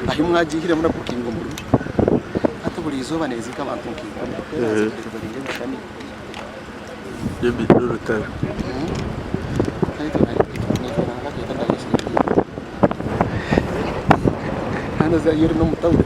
ahimwagihira muri kukingo muri atuburi izuba neza kabantu kingo yebi rutara ana za yiri no mutawu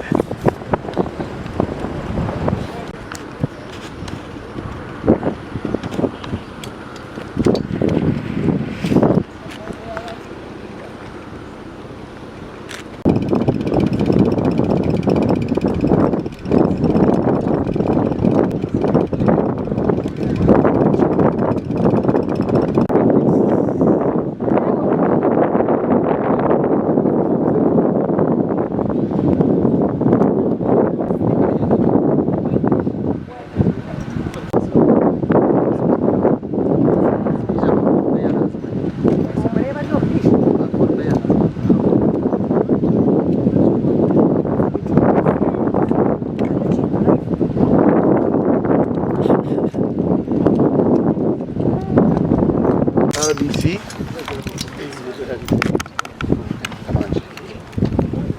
d'ici.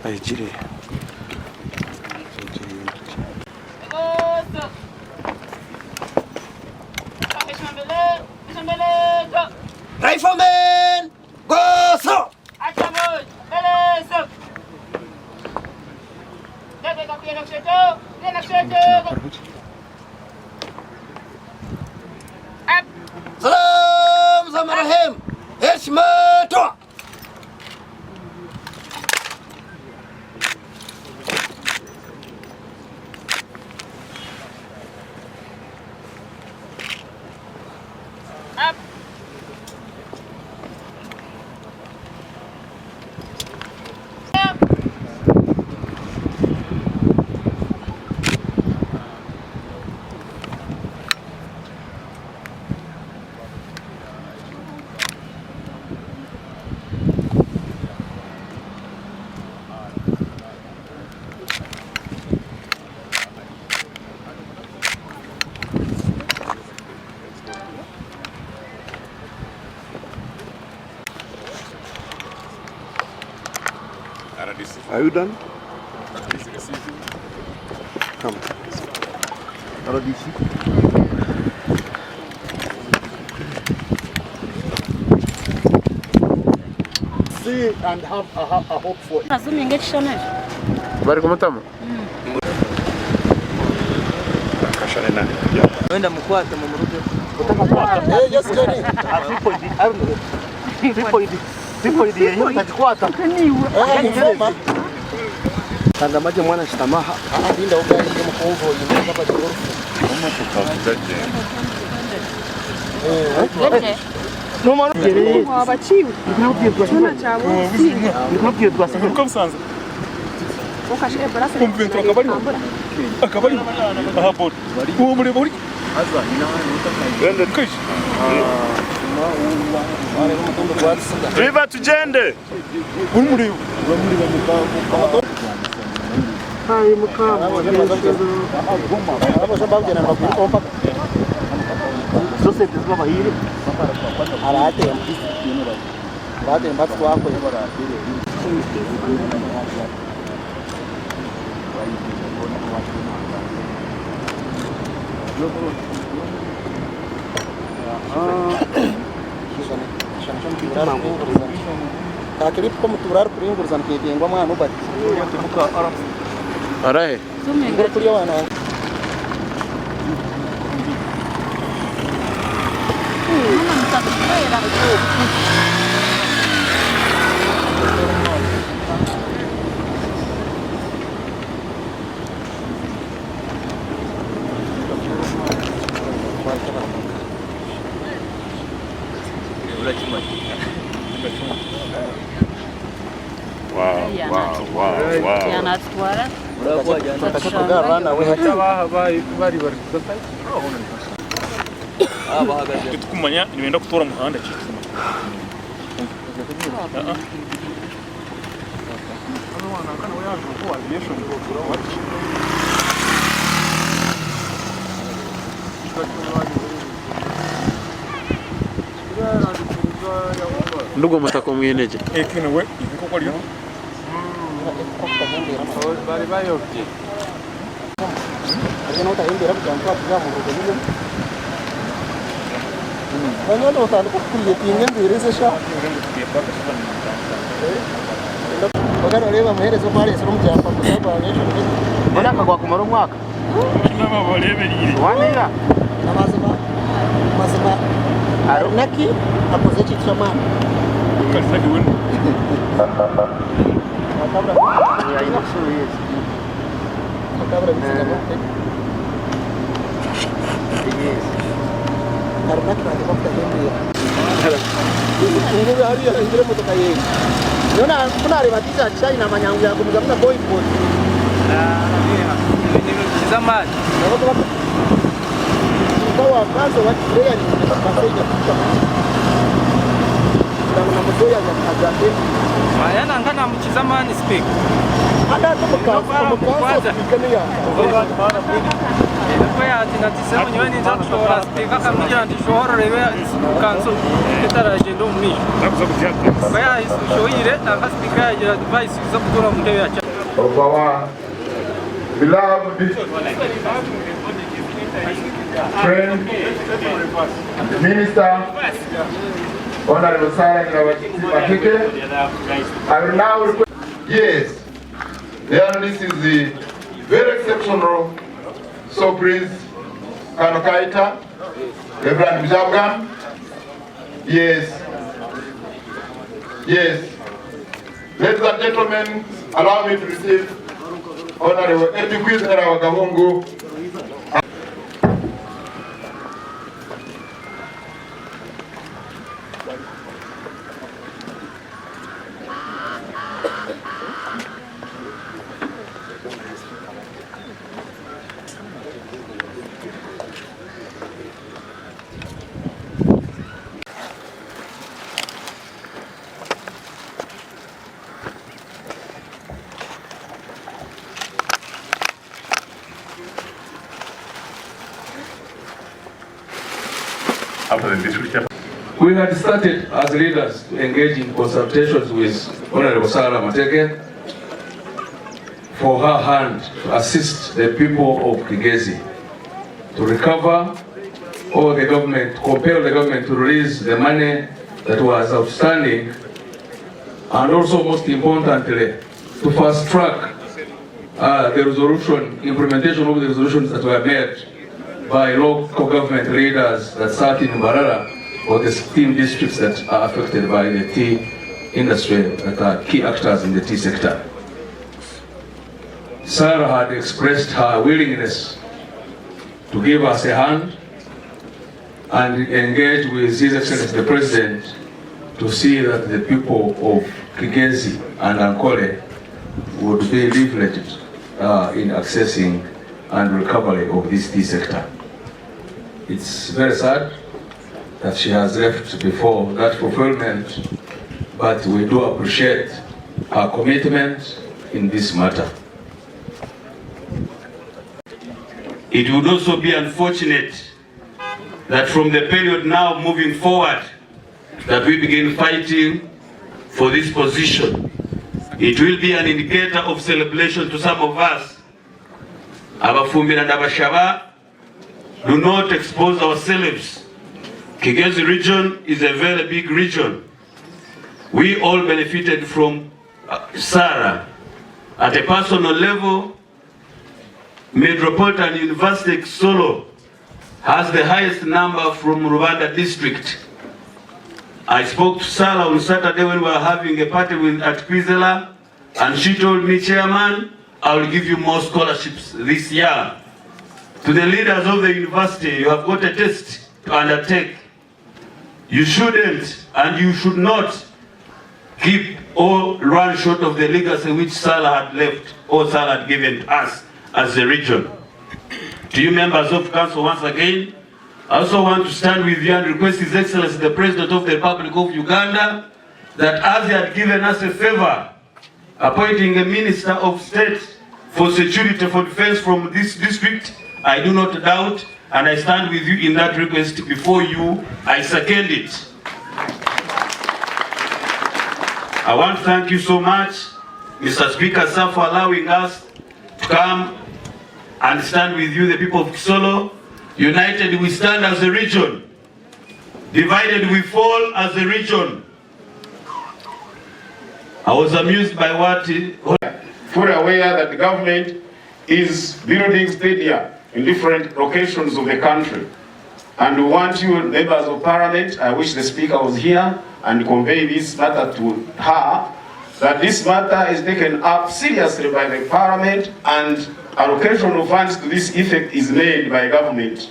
Allez, tirez. Rifleman, go so. Salam Zamarahim, Heshmato. Are you done? Come. RDC. See and have a hope for it. Bari kumutama? Akashane nani? Wenda mkwata mu murugo. Utaka yes Johnny. Sipo idi yeye utakwata. Ngoma. Kanda maji mwana shitamaha. Ndinda ugali mu konvo yimwe kapa joro. No mano. Abaciwe. Ntabwo cyabo. Ntabwo twasanga uko bisanzwe. Ukashye barase. Kumventura akabari. Aha bot. Uwo muri buri. Aza Wenda kish. Riva tujende. Umuri bamukamba. Hai mukamba. Abo shababye na bakumpa. zose zizaba hiri. Arate yampisi. Bade mbatwa wako ibara. Kakirip ko muturar kuringurzan ke dengwa mwana ubati. Arahe. Ngoro turi wana. Wow. Yanatwara. Tukagarana we bari kudafai. bahagaze. Tukumanya niwenda kutora muhanda cyituma. Ndugu Matako mweneje. Ekene we inkoko lyo. Bari bayobye. Agena utahembera kutampa kuja mu rugo nyine. Banyana utandika kuriye ingembere sha. Bagara reba muherezo pale sero mujapa kusaba n'ejo. Bana kagwa kumara umwaka. Nama boleberire. Wanira. Mazima. Neki apoze chitama. Kalsaki wenu. Makabra. Ya ina suru yes. Makabra bisikama. Yes. Karena kita ada waktu hembera. Ngube hari ya ngire motoka yeye. Nona kuna ribatiza chai na manyangu ya kumgamna boyfriend. Zamani. Kwa kazo wa prayer ni kusaidia kutoka. Na mzoya ya kazabe. Mayana ngana mchizamani speak. Hata kwanza fikania. Kwa ya tinatisema nyweni nzashora speak kaka mjira ndishora rewe kanso kitara jendo mmi. Kwa ya shoire na speaker ya device za kutola mtewe ya cha. Of our beloved friend, Minister, Honorable Sarah Mateke. I will now request. Yes, there this is the very exceptional. So please, Kanokaita, Reverend Bijabgan. Yes. Yes. Ladies and gentlemen, allow me to receive Honorable Etiquiz Erawagahungu. We had started as leaders to engage in consultations with Honorable Sarah Mateke for her hand to assist the people of Kigezi to recover or the government, compel the government to release the money that was outstanding, and also most importantly to fast track the resolution, implementation of the resolutions that were made by local government leaders that sat in Mbarara or the 16 districts that are affected by the tea industry that are key actors in the tea sector. Sarah had expressed her willingness to give us a hand and engage with His Excellency the President to see that the people of Kigezi and Ankole would be leveraged in accessing and recovery of this tea sector. It's very sad that she has left before that fulfillment, but we do appreciate her commitment in this matter. It would also be unfortunate that from the period now moving forward that we begin fighting for this position. It will be an indicator of celebration to some of us. Abafumbi and Abashaba, do not expose ourselves. Kigezi region is a very big region. We all benefited from Sarah. At a personal level, Metropolitan University Kisolo has the highest number from Rwanda district. I spoke to Sarah on Saturday when we were having a party at Kwizera, and she told me, Chairman, I will give you more scholarships this year. To the leaders of the university, you have got a test to undertake. You shouldn't and you should not keep or run short of the legacy which Sarah had left or Sarah had given to us as a region. To you members of council, once again, I also want to stand with you and request His Excellency the President of the Republic of Uganda that as he had given us a favor appointing a Minister of State for Security for Defense from this district, I do not doubt, and I stand with you in that request before you. I second it. I want to thank you so much, Mr. Speaker, sir, for allowing us to come and stand with you, the people of Kisolo. United we stand as a region. Divided we fall as a region. I was amused by what... Fully aware that the government is building stadia in different locations of the country. And we want you, members of parliament, I wish the speaker was here and convey this matter to her, that this matter is taken up seriously by the parliament and allocation of funds to this effect is made by government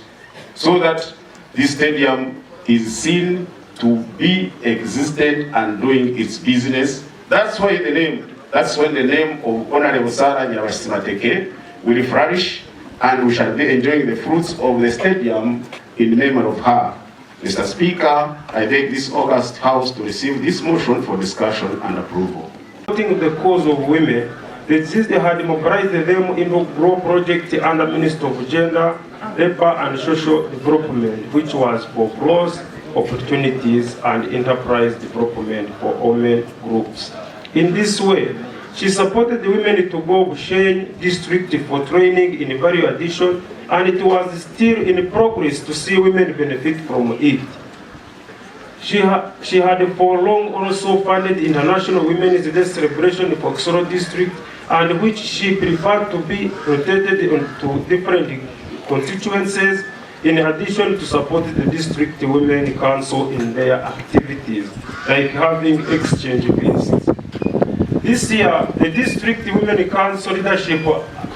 so that this stadium is seen to be existent and doing its business. That's why the name, that's when the name of Honorable Sarah Mateke will flourish and we shall be enjoying the fruits of the stadium in memory of her. Mr. Speaker, I beg this august House to receive this motion for discussion and approval. Supporting the cause of women, the GISD had mobilized them into GROW project under Ministry of Gender, Labour and Social Development, which was for growth, opportunities and enterprise development for women groups. In this way, she supported the women to go to Shane district for training in value addition, and it was still in progress to see women benefit from it. She had for long also funded International Women's Day celebration for Kisolo district, and which she preferred to be rotated into different constituencies, in addition to support the district women council in their activities, like having exchange visits. This year, the district women council leadership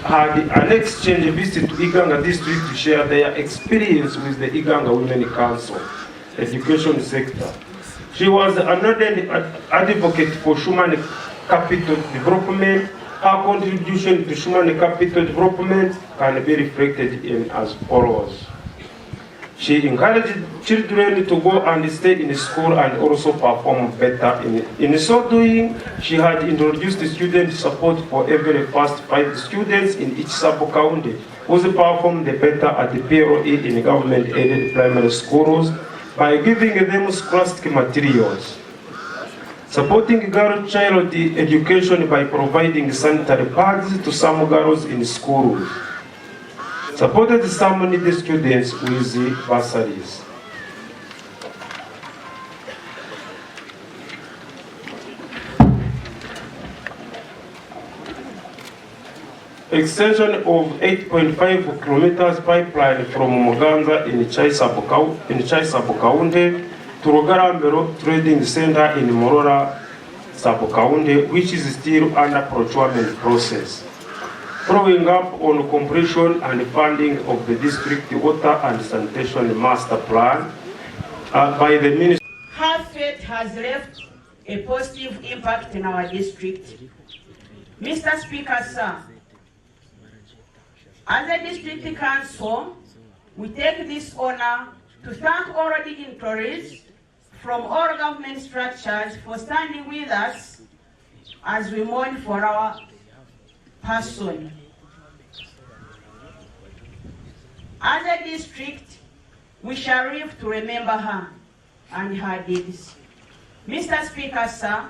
had an exchange visit to Iganga district to share their experience with the Iganga Women Council education sector. She was an ardent advocate for human capital development. Her contribution to human capital development can be reflected in as follows. She encouraged children to go and stay in school and also perform better. In so doing, she had introduced student support for every first 5 students in each sub-county who performed better at the PLE in government-aided primary schools by giving them scholastic materials. Supporting girl child education by providing sanitary pads to some girls in schools. Supported some needy students with bursaries. Extension of 8.5 kilometers pipeline from Muganza in Chai Sub-County to Rogarambero Trading Center in Morora Sub-County, which is still under procurement process. Following up on completion and funding of the district water and sanitation master plan by the ministry. Her faith has left a positive impact in our district. Mr. Speaker, sir, as a district council, we take this honor to thank all dignitaries from all government structures for standing with us as we mourn for our person. As a district, we shall live to remember her and her deeds. Mr. Speaker, sir,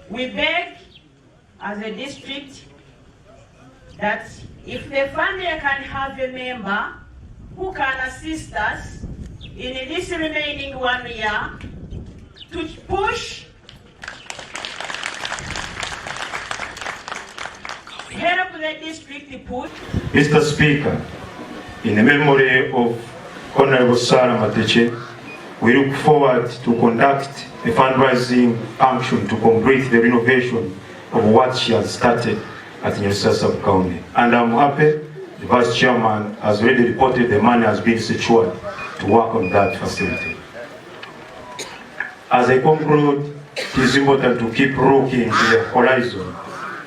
we beg as a district that if the family can have a member who can assist us in this remaining 1 year to push help the district push. Mr. Speaker, in the memory of Honorable Sarah Mateke, we look forward to conduct a fundraising function to complete the renovation of what she has started at Nyasa Sub-County. And I'm happy the Vice Chairman has already reported the money has been secured to work on that facility. As I conclude, it is important to keep looking to the horizon,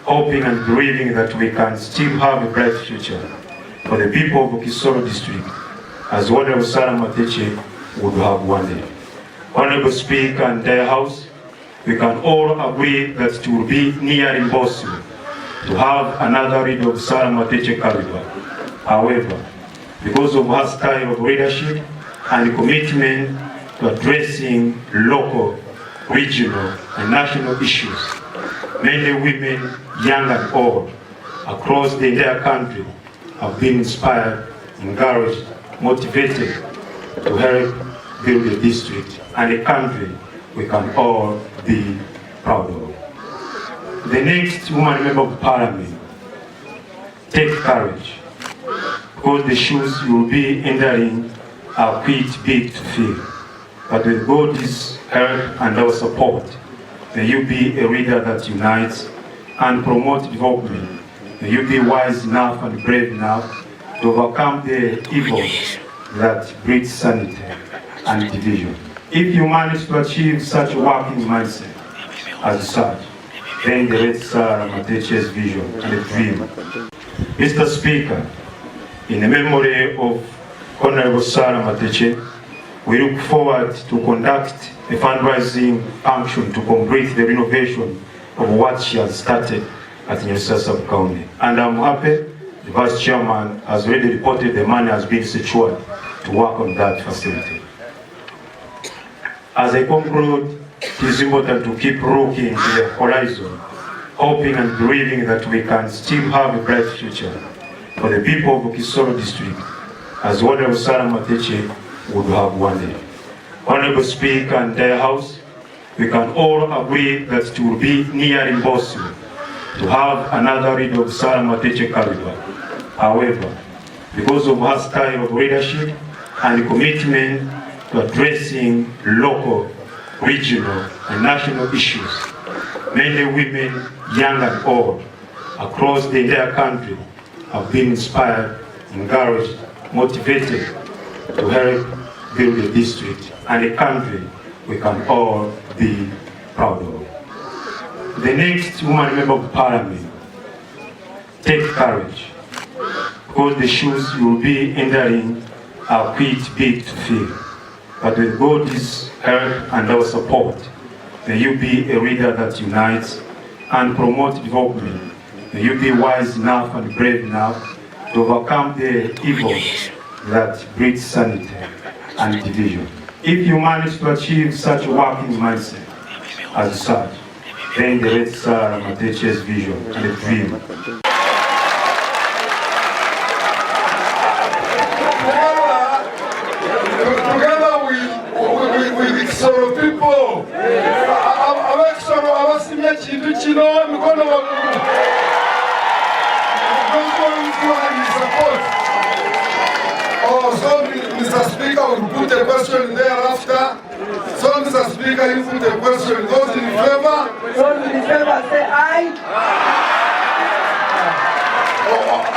hoping and believing that we can still have a bright future for the people of Kisolo district, as Honorable Sarah Mateke would have one day. Honorable Speaker and entire House, we can all agree that it will be near impossible to have another leader of Sarah Mateke caliber. However, because of her style of leadership and commitment to addressing local regional and national issues. Many women, young and old, across the entire country have been inspired, encouraged, motivated to help build a district and a country we can all be proud of. The next woman member of parliament, take courage, because the shoes you will be entering are quite big to fill. But with God's help and our support, may you be a leader that unites and promotes development. May you be wise enough and brave enough to overcome the evils that breed sanity and division. If you manage to achieve such a working mindset as such, then the late Sir Mateke's vision and dream. Mr. Speaker, in the memory of Honorable Sir Mateke, we look forward to conduct a fundraising function to complete the renovation of what she has started at Nyasa Sub-County. And I'm happy the Vice Chairman has already reported the money has been secured to work on that facility. As I conclude, it is important to keep looking to the horizon, hoping and believing that we can still have a bright future for the people of Kisolo district, as Honorable Sir Mateke would have one day. Honorable Speaker and entire House, we can all agree that it will be near impossible to have another leader of Sir Mateke caliber. However, because of her style of leadership and commitment to addressing local, regional, and national issues, many women, young and old, across the entire country have been inspired, encouraged, motivated to help build a district and a country we can all be proud of. The next woman member of parliament, take courage, because the shoes you will be entering are quite big to fill. But with God's help and our support, may you be a leader that unites and promotes development. May you be wise enough and brave enough to overcome the evils that breed sanity and division. If you manage to achieve such a working mindset as such, then the late Sir Mateke's vision and dream. Together with Kisolo people, abakisolo abasimye kintu kino mikono waggulu. So Mr. Speaker will put a question thereafter. So Mr. Speaker, you put a question. Those in favor?